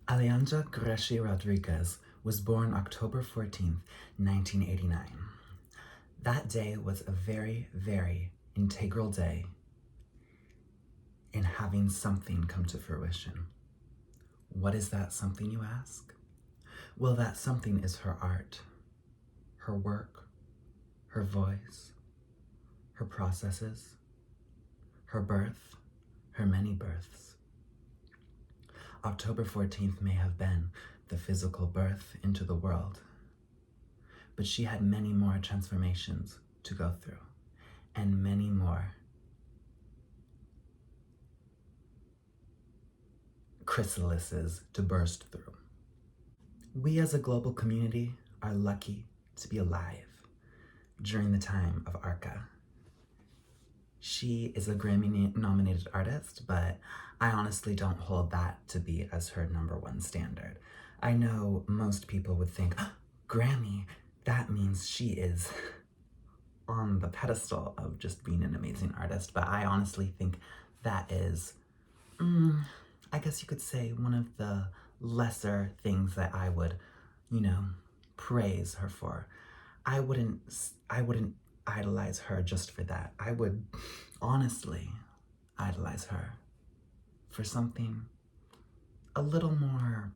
Alejandra Grecia Rodriguez was born October 14th, 1989. That day was a very, very integral day in having something come to fruition. What is that something, you ask? Well, that something is her art, her work, her voice, her processes, her birth, her many births. October 14th may have been the physical birth into the world, but she had many more transformations to go through and many more chrysalises to burst through. We as a global community are lucky to be alive during the time of Arca. She is a Grammy-nominated artist, but I honestly don't hold that to be as her #1 standard. I know most people would think, oh, Grammy, that means she is on the pedestal of just being an amazing artist, but I honestly think that is, I guess you could say, one of the lesser things that I would, praise her for. I wouldn't idolize her just for that. I would honestly idolize her for something a little more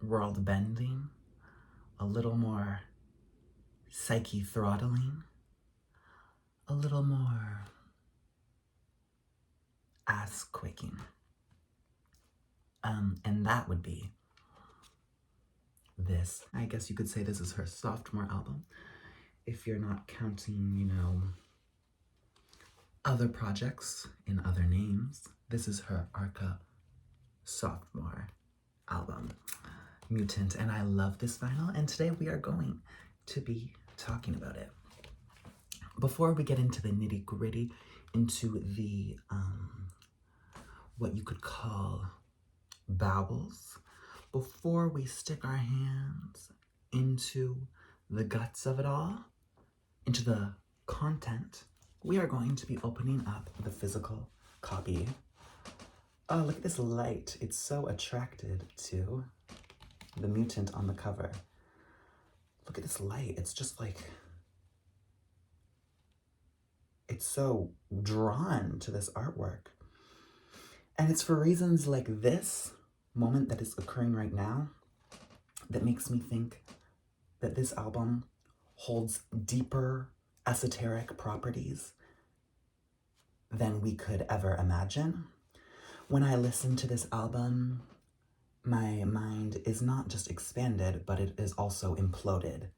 world bending, a little more psyche throttling, a little more ass quaking. And that would be this. I guess you could say this is her sophomore album. If you're not counting, other projects in other names, this is her Arca sophomore album, Mutant, and I love this vinyl, and today we are going to be talking about it. Before we get into the nitty-gritty, into the, what you could call bowels, before we stick our hands into the guts of it all, into the content, we are going to be opening up the physical copy. Oh, look at this light. It's so attracted to the Mutant on the cover. Look at this light. It's just like, it's so drawn to this artwork. And it's for reasons like this moment that is occurring right now that makes me think that this album holds deeper esoteric properties than we could ever imagine. When I listen to this album, my mind is not just expanded, but it is also imploded.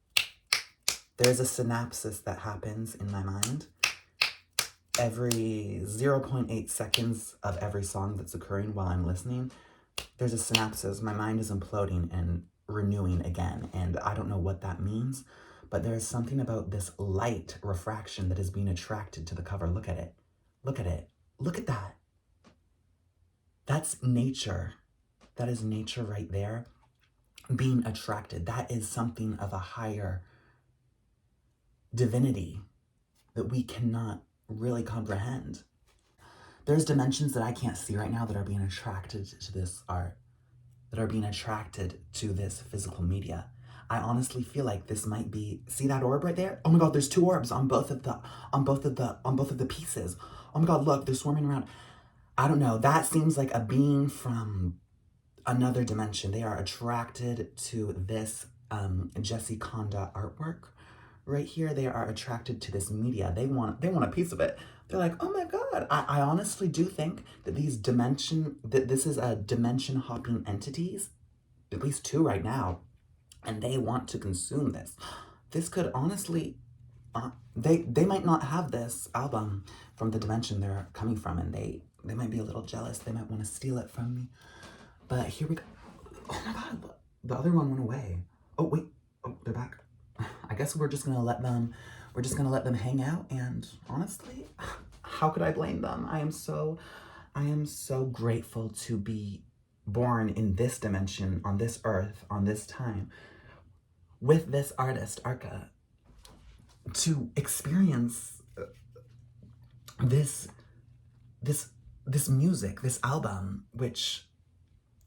There's a synapsis that happens in my mind every 0.8 seconds of every song that's occurring while I'm listening. There's a synapsis. My mind is imploding and renewing again, and I don't know what that means, but there's something about this light refraction that is being attracted to the cover. Look at it. Look at it. Look at that. That's nature. That is nature right there being attracted. That is something of a higher divinity that we cannot really comprehend. There's dimensions that I can't see right now that are being attracted to this art, that are being attracted to this physical media. I honestly feel like this might be, see that orb right there? Oh my God, there's 2 orbs on both of the pieces. Oh my God, look, they're swarming around. I don't know, that seems like a being from another dimension. They are attracted to this Jessie Conda artwork right here. They are attracted to this media. They want a piece of it. They're like, oh my God. I honestly do think that this is a dimension hopping entities, at least 2 right now, and they want to consume this. This could honestly, they might not have this album from the dimension they're coming from, and they might be a little jealous. They might want to steal it from me. But here we go. Oh my God, the other one went away. Oh wait, oh, they're back. I guess we're just gonna let them hang out, and honestly, how could I blame them? I am so grateful to be born in this dimension, on this earth, on this time, with this artist, Arca, to experience this music, this album, which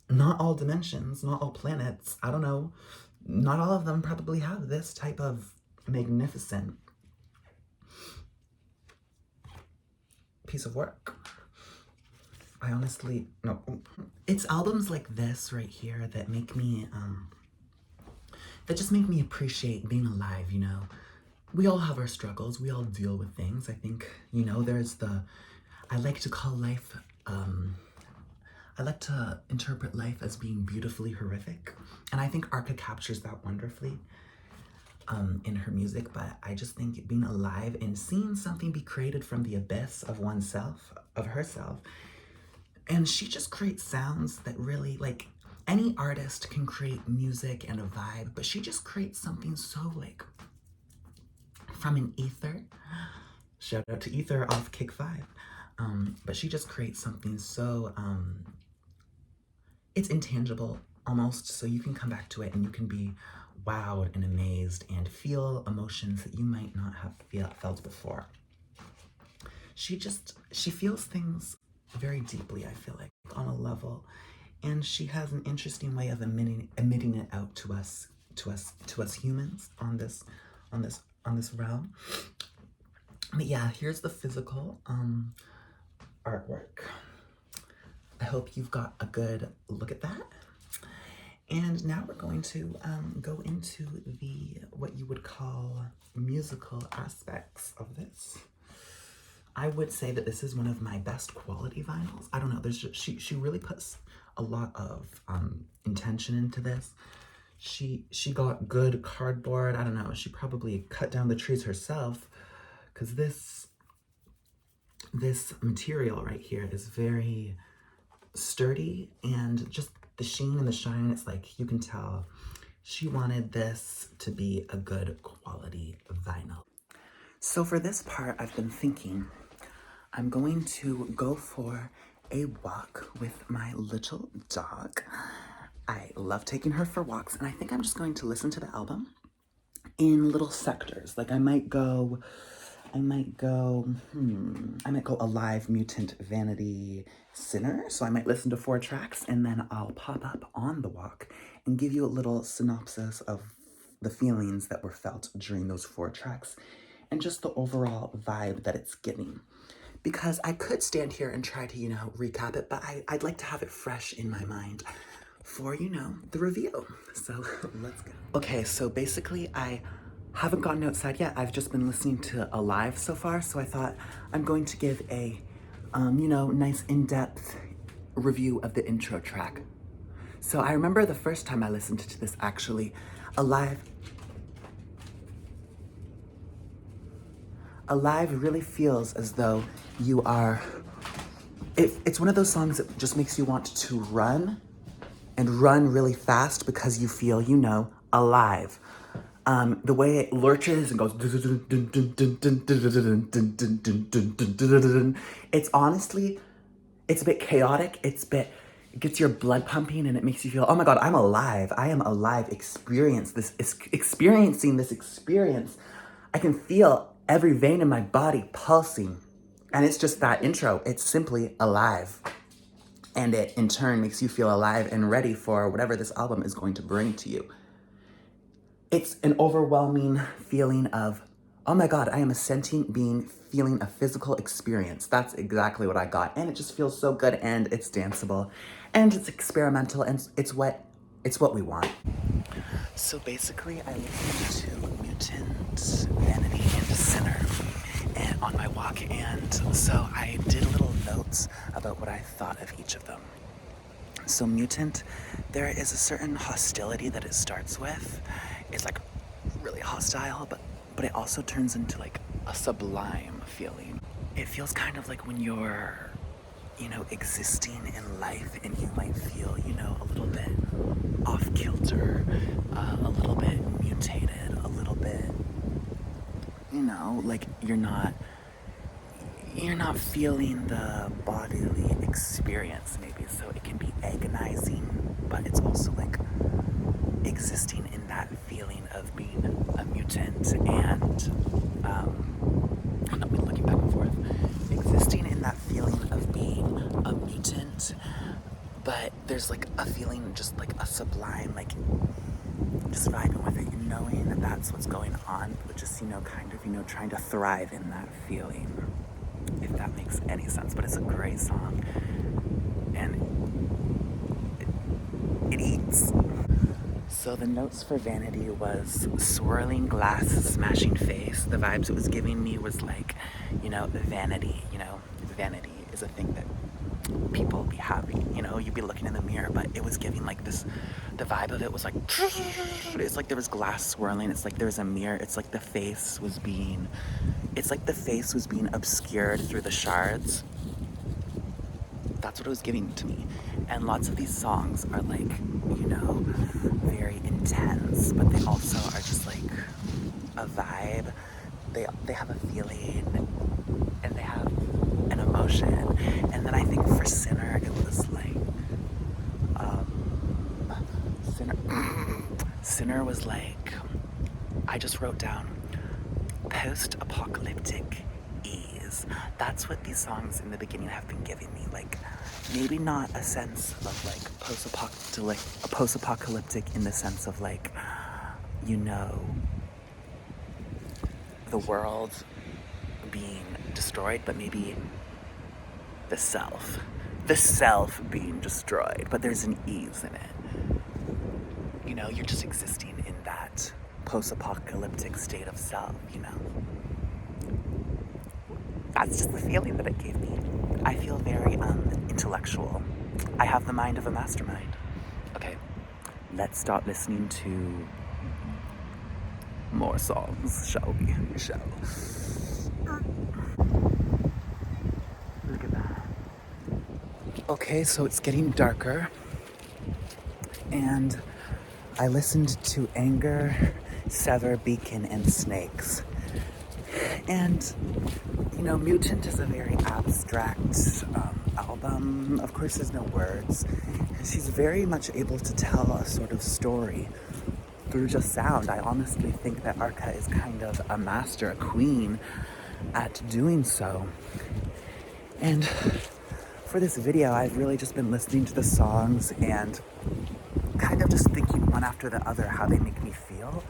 not all dimensions, not all planets, I don't know, not all of them probably have this type of magnificent piece of work. I honestly, no. It's albums like this right here that make me, that just make me appreciate being alive, you know? We all have our struggles, we all deal with things. I think, you know, there's I like to call life, I like to interpret life as being beautifully horrific. And I think Arca captures that wonderfully in her music, but I just think being alive and seeing something be created from the abyss of oneself, of herself, and she just creates sounds that really, like, any artist can create music and a vibe, but she just creates something so, like, from an ether. Shout out to Ether off Kick 5. But she just creates something so, it's intangible almost, so you can come back to it and you can be wowed and amazed and feel emotions that you might not have felt before. She feels things very deeply, I feel like, on a level, and she has an interesting way of emitting it out to us humans on this realm. But yeah, here's the physical artwork. I hope you've got a good look at that. And now we're going to go into what you would call musical aspects of this. I would say that this is one of my best quality vinyls. I don't know, she really puts a lot of intention into this. She got good cardboard. I don't know, she probably cut down the trees herself, because this material right here is very sturdy, and just the sheen and the shine, it's like you can tell she wanted this to be a good quality vinyl. So for this part, I've been thinking I'm going to go for a walk with my little dog. I love taking her for walks, and I think I'm just going to listen to the album in little sectors. Like I might go Alive, Mutant, Vanity, Sinner. So I might listen to 4 tracks, and then I'll pop up on the walk and give you a little synopsis of the feelings that were felt during those 4 tracks and just the overall vibe that it's giving. Because I could stand here and try to, you know, recap it, but I'd like to have it fresh in my mind for, you know, the review. So let's go. Okay, so basically I haven't gotten outside yet. I've just been listening to Alive so far, so I thought I'm going to give a, you know, nice in-depth review of the intro track. So I remember the first time I listened to this, actually, Alive really feels as though you are, it's one of those songs that just makes you want to run, and run really fast because you feel, you know, alive. The way it lurches and goes, it's honestly, it's a bit chaotic, it gets your blood pumping, and it makes you feel, oh my God, I'm alive. I am alive, experiencing this experience. I can feel every vein in my body pulsing. And it's just that intro, it's simply alive. And it in turn makes you feel alive and ready for whatever this album is going to bring to you. It's an overwhelming feeling of, oh my God, I am a sentient being feeling a physical experience. That's exactly what I got. And it just feels so good, and it's danceable, and it's experimental, and it's what we want. So basically, I listened to Mutant, Vanity, and Sinner and on my walk, and so I did little notes about what I thought of each of them. So Mutant, there is a certain hostility that it starts with. It's like really hostile, but it also turns into like a sublime feeling. It feels kind of like when you're, you know, existing in life, and you might feel, you know, a little bit off kilter, a little bit mutated, a little bit, you know, like you're not feeling the bodily experience maybe, so it can be agonizing, but it's also like existing in that feeling of being a mutant, and looking back and forth, existing in that feeling of being a mutant, but there's like a feeling, just like a sublime, like just vibing with it, knowing that that's what's going on, but just, kind of, trying to thrive in that feeling, if that makes any sense. But it's a great song, and it eats. So the notes for Vanity was swirling glass, smashing face. The vibes it was giving me was like, vanity, vanity is a thing that people be having, you'd be looking in the mirror, but it was giving like this, the vibe of it was like, it's like there was glass swirling, it's like there was a mirror, it's like the face was being obscured through the shards. That's what it was giving to me. And lots of these songs are like, very intense, but they also are just like a vibe. They have a feeling, and they have an emotion. And then I think for Sinner, it was like, Sinner was like, I just wrote down post-apocalyptic ease. That's what these songs in the beginning have been giving me. Like, maybe not a sense of like post-apocalyptic in the sense of like, the world being destroyed, but maybe the self being destroyed, but there's an ease in it. You're just existing in that post-apocalyptic state of self, That's just the feeling that it gave me. I feel very intellectual. I have the mind of a mastermind. Okay, let's start listening to more songs, shall we? Look at that. Okay, so it's getting darker, and I listened to Anger, Sever, Beacon, and Snakes. And, Mutant is a very abstract album. Of course, there's no words. And she's very much able to tell a sort of story through just sound. I honestly think that Arca is kind of a master, a queen at doing so. And for this video, I've really just been listening to the songs and kind of just thinking one after the other how they make me feel,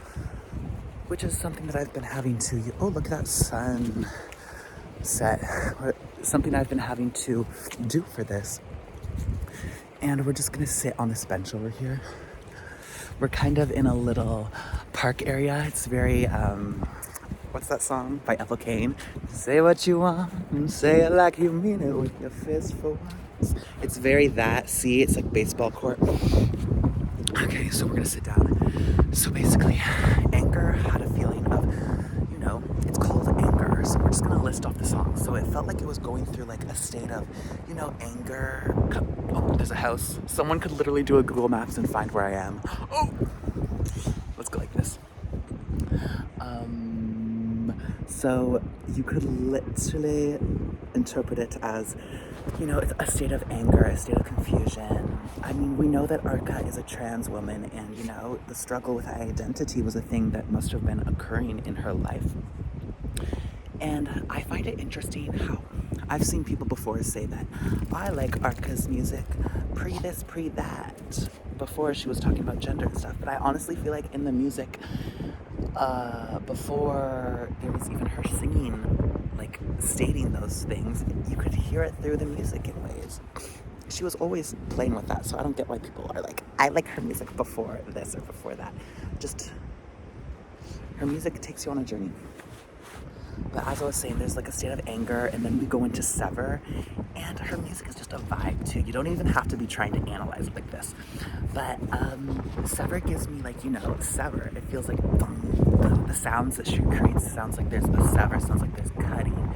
which is something that I've been having to, look at that sun set, something I've been having to do for this. And we're just gonna sit on this bench over here. We're kind of in a little park area. It's very, what's that song by Ethel Cain? Say what you want and say it like you mean it with your fist for once. It's very that, see, it's like baseball court. Okay, so we're gonna sit down. So basically, Anger had a feeling of, it's called Anger, so we're just gonna list off the songs. So it felt like it was going through like a state of, anger. Oh, there's a house. Someone could literally do a Google Maps and find where I am. Oh, let's go like this. So you could literally interpret it as, it's a state of anger, a state of confusion. I mean, we know that Arca is a trans woman, and, the struggle with identity was a thing that must have been occurring in her life. And I find it interesting how I've seen people before say that, I like Arca's music pre this, pre that, before she was talking about gender and stuff. But I honestly feel like in the music, before there was even her singing, like stating those things, you could hear it through the music in ways. She was always playing with that, so I don't get why people are like, I like her music before this or before that. Just, her music takes you on a journey. But as I was saying, there's like a state of anger, and then we go into Sever, and her music is just a vibe too. You don't even have to be trying to analyze it like this. But Sever gives me like, Sever. It feels like the sounds that she creates sounds like there's a sever, sounds like there's cutting,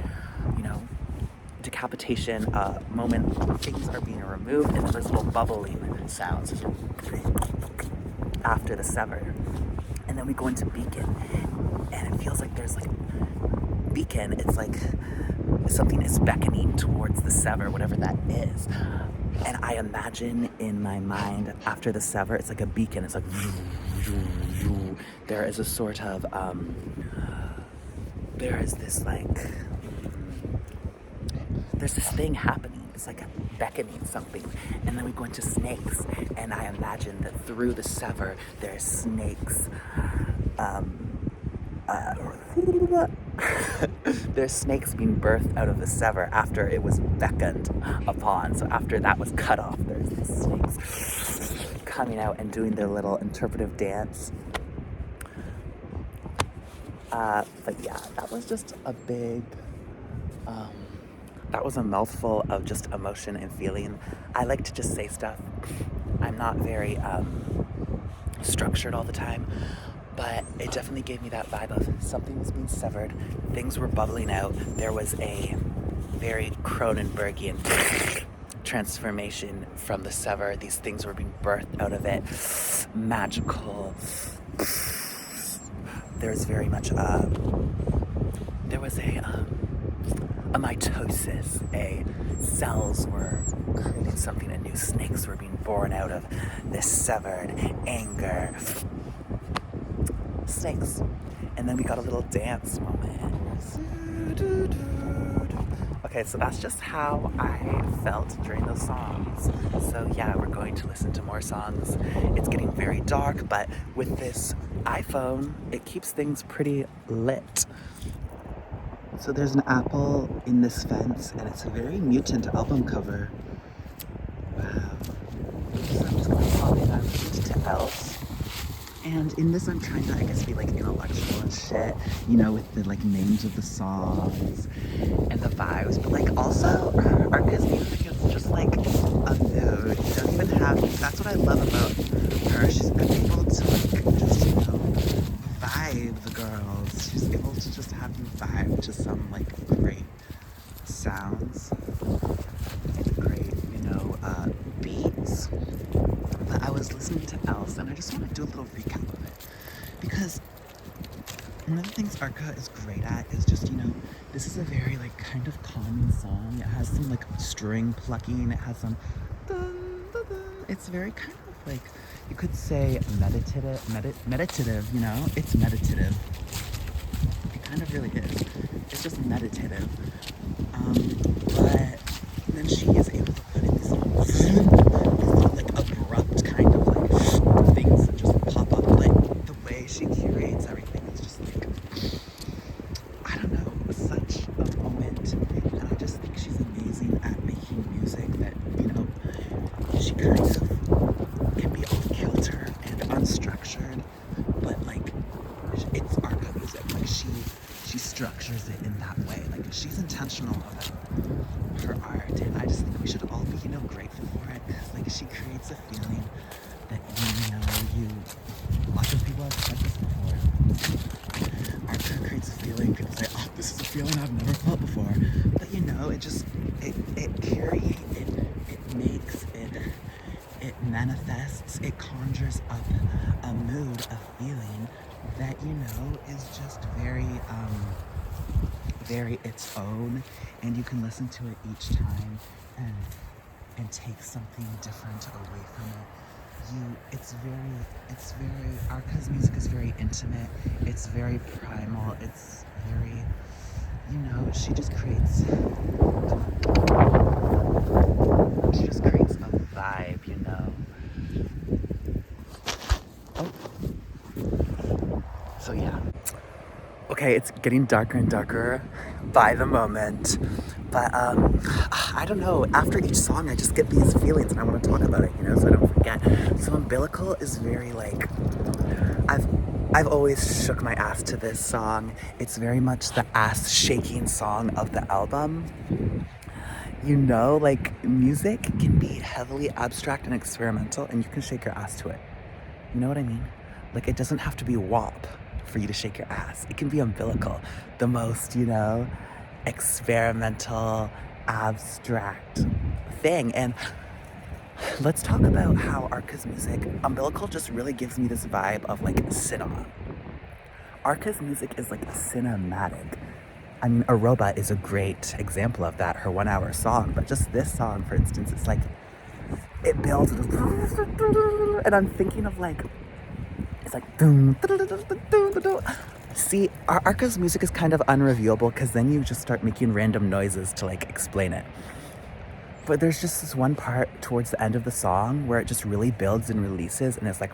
decapitation moment. Things are being removed, and then there's little bubbling sounds after the sever. And then we go into Beacon, and it feels like there's like beacon, it's like something is beckoning towards the sever, whatever that is. And I imagine in my mind after the sever, it's like a beacon. It's like there is a sort of there is this like there's this thing happening. It's like beckoning something. And then we go into snakes, and I imagine that through the sever, there's snakes. There's snakes being birthed out of the sever after it was beckoned upon. So after that was cut off, there's these snakes coming out and doing their little interpretive dance. But yeah, that was just a big, that was a mouthful of just emotion and feeling. I like to just say stuff. I'm not very structured all the time, but it definitely gave me that vibe of something was being severed, things were bubbling out. There was a very Cronenbergian transformation from the sever. These things were being birthed out of it. Magical. There's very much there was a mitosis. Cells were creating something anew. Snakes were being born out of this severed anger. Snakes. And then we got a little dance moment. Okay, so that's just how I felt during those songs. So yeah, we're going to listen to more songs. It's getting very dark, but with this iPhone, it keeps things pretty lit. So there's an apple in this fence, and it's a very Mutant album cover. Wow. So I'm just going to pop in. I'm listening to Else. And in this, I'm trying to, I guess, be like intellectual and shit, you know, with the like names of the songs and the vibes. But like also, Arca's music is just like a mood. You don't even have, that's what I love about her. She's able to like just, you know, vibe the girls. She's able to just have you vibe to some like great sounds and great, you know, beats. But I was listening to Else, and I just want to do a little recap of it, because one of the things Arca is great at is just, you know, this is a very like kind of calming song. It has some like string plucking. It has some dun, dun, dun. It's very kind of like, you could say meditative, you know? It's meditative. It kind of really is. It's just meditative. But then she is able to put in these little like abrupt kind of like things that just pop up. Like the way she curates everything is just like, I don't know, such a moment. And I just think she's amazing at making music that, you know, she kind of can be off kilter and unstructured, but like it's Arca music. Like she structures it in that way. Like she's intentional about her art, and I just think we should all be, you know, grateful for it, because like she creates a feeling that lots of people have said this before. Arca creates a feeling, people say, oh, this is a feeling I've never felt before. But you know, it just, it makes, it manifests, it conjures up a mood, a feeling that, you know, is just very its own, and you can listen to it each time and take something different away from it. It's very, Arca's music is very intimate, it's very primal, it's very, you know, she just creates a vibe, you know. Oh. So yeah. Okay, it's getting darker and darker by the moment, but I don't know, after each song I just get these feelings and I want to talk about it, you know, so I don't forget. So Umbilical is very like, I've always shook my ass to this song. It's very much the ass shaking song of the album. You know, like music can be heavily abstract and experimental, and you can shake your ass to it. You know what I mean? Like it doesn't have to be WAP for you to shake your ass. It can be Umbilical, the most, you know, experimental, abstract thing. And let's talk about how Arca's music, Umbilical just really gives me this vibe of like cinema. Arca's music is like cinematic. I mean, Aroba is a great example of that, her 1 hour song, but just this song, for instance, it's like, it builds, and I'm thinking of like, it's like, see, Arca's music is kind of unreviewable, because then you just start making random noises to like explain it. But there's just this one part towards the end of the song where it just really builds and releases, and it's like,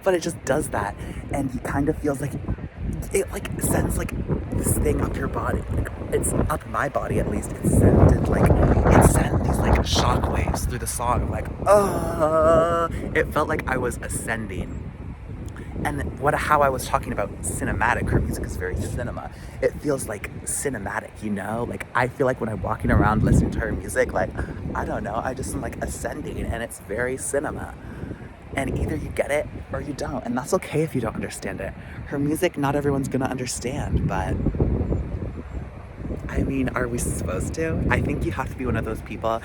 but it just does that, and it kind of feels like it like sends like this thing up your body. Like, it's up my body at least. It sent these like shockwaves through the song. Like, it felt like I was ascending. And how I was talking about cinematic, her music is very cinema. It feels like cinematic, you know? Like, I feel like when I'm walking around listening to her music, like, I don't know, I just am like ascending, and it's very cinema. And either you get it or you don't, and that's okay if you don't understand it. Her music, not everyone's gonna understand, but I mean, are we supposed to? I think you have to be one of those people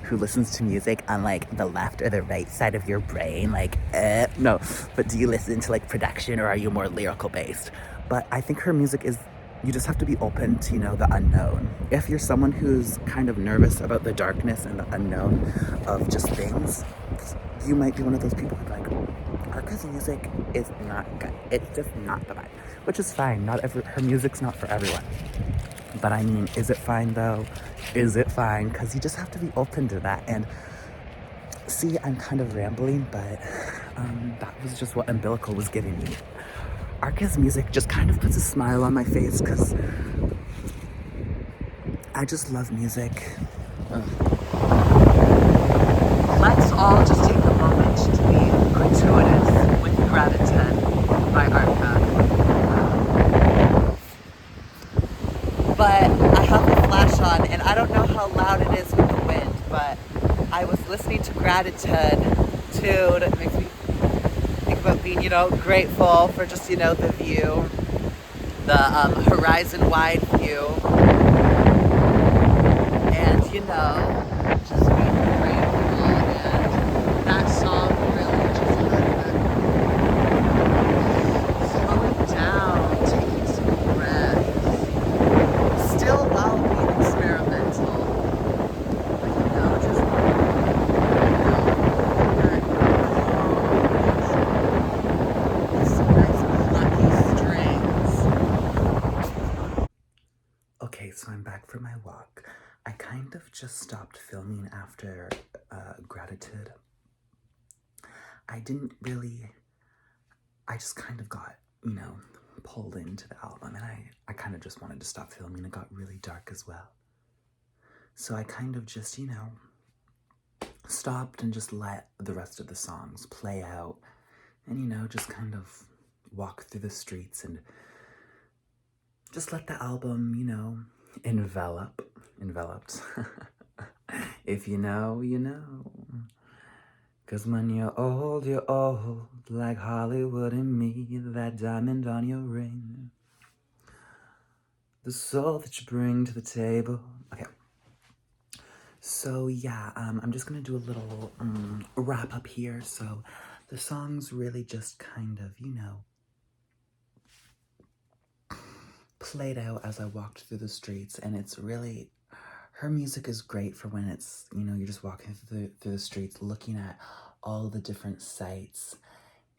who listens to music on like the left or the right side of your brain, like, no. But do you listen to like production, or are you more lyrical based? But I think her music is, you just have to be open to, you know, the unknown. If you're someone who's kind of nervous about the darkness and the unknown of just things, you might be one of those people who's like, Arca's music is not good. It's just not the vibe, which is fine. Her music's not for everyone. But I mean, is it fine though? Is it fine? Because you just have to be open to that. And see, I'm kind of rambling, but that was just what Umbilical was giving me. Arca's music just kind of puts a smile on my face because I just love music. Let's all just take a moment to be gratuitous with Gratitude by Arca. But I have the flash on, and I don't know how loud it is with the wind, but I was listening to Gratitude too, and it makes me think about being, you know, grateful for just, you know, the view, the horizon-wide view, and, you know, just being grateful, and that song really just had that slowing down, taking some breaths, still while being experimental, but, you know, just, some nice plucky strings. Okay, so I'm back from my walk. I kind of just stopped filming after Gratitude. I just kind of got, you know, pulled into the album, and I kind of just wanted to stop filming. It got really dark as well. So I kind of just, you know, stopped and just let the rest of the songs play out, and, you know, just kind of walk through the streets and just let the album, you know, enveloped. If you know, you know. 'Cause when you're old, like Hollywood and me, that diamond on your ring, the soul that you bring to the table. Okay. So yeah, I'm just gonna do a little wrap up here. So the songs really just kind of, you know, played out as I walked through the streets, and it's really, her music is great for when it's, you know, you're just walking through the streets looking at all the different sights,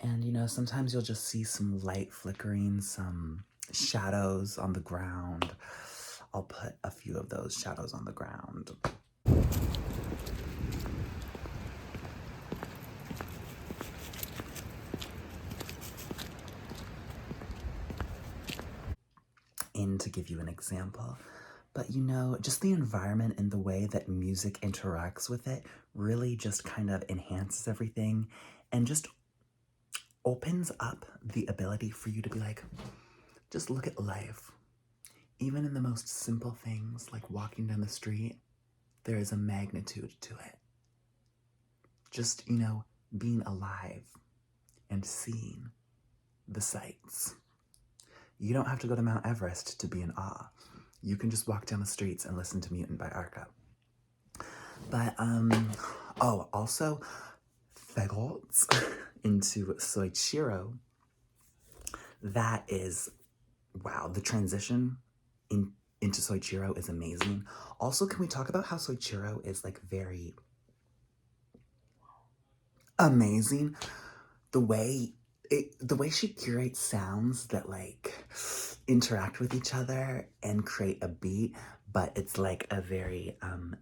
and, you know, sometimes you'll just see some light flickering, some shadows on the ground. I'll put a few of those shadows on the ground. To give you an example, but, you know, just the environment and the way that music interacts with it really just kind of enhances everything and just opens up the ability for you to be like, just look at life. Even in the most simple things like walking down the street, there is a magnitude to it. Just, you know, being alive and seeing the sights. You don't have to go to Mount Everest to be in awe. You can just walk down the streets and listen to Mutant by Arca. But, oh, also, Faggots into Soichiro. That is, wow, the transition into Soichiro is amazing. Also, can we talk about how Soichiro is, like, very amazing? The way the way she curates sounds that like interact with each other and create a beat, but it's like a very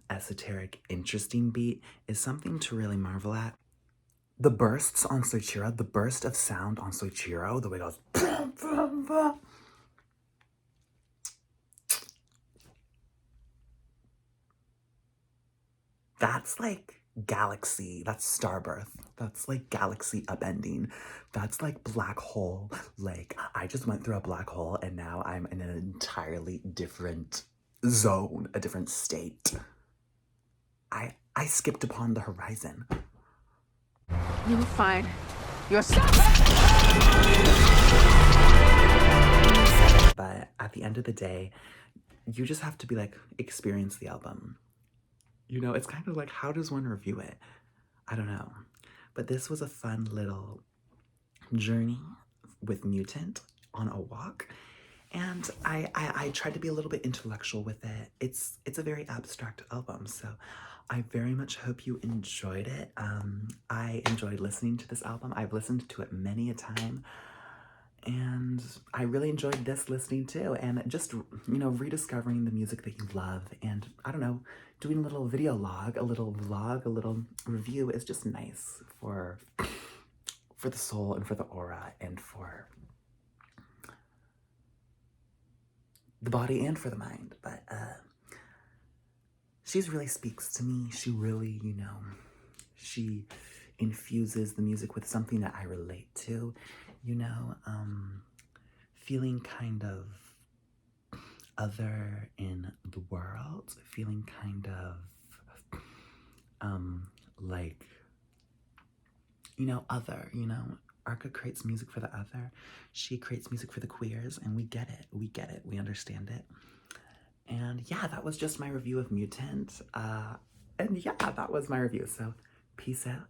esoteric, interesting beat, is something to really marvel at. The bursts on Soichiro, the burst of sound on Soichiro, the way it goes, that's like galaxy, that's starbirth, that's like galaxy upending, that's like black hole. Like, I just went through a black hole and now I'm in an entirely different zone, a different state. I skipped upon the horizon. You will find yourself. But at the end of the day, you just have to be like, experience the album. You know, it's kind of like, how does one review it? I don't know. But this was a fun little journey with Mutant on a walk. And I tried to be a little bit intellectual with it. It's a very abstract album, so I very much hope you enjoyed it. I enjoyed listening to this album. I've listened to it many a time. And I really enjoyed this listening too, and just, you know, rediscovering the music that you love, and I don't know, doing a little video log, a little vlog, a little review is just nice for the soul and for the aura and for the body and for the mind. But she really speaks to me. She really, you know, she infuses the music with something that I relate to. You know, feeling kind of other in the world, feeling kind of, like, you know, other, you know. Arca creates music for the other. She creates music for the queers, and we get it, we understand it. And yeah, that was just my review of Mutant. And yeah, that was my review, so peace out.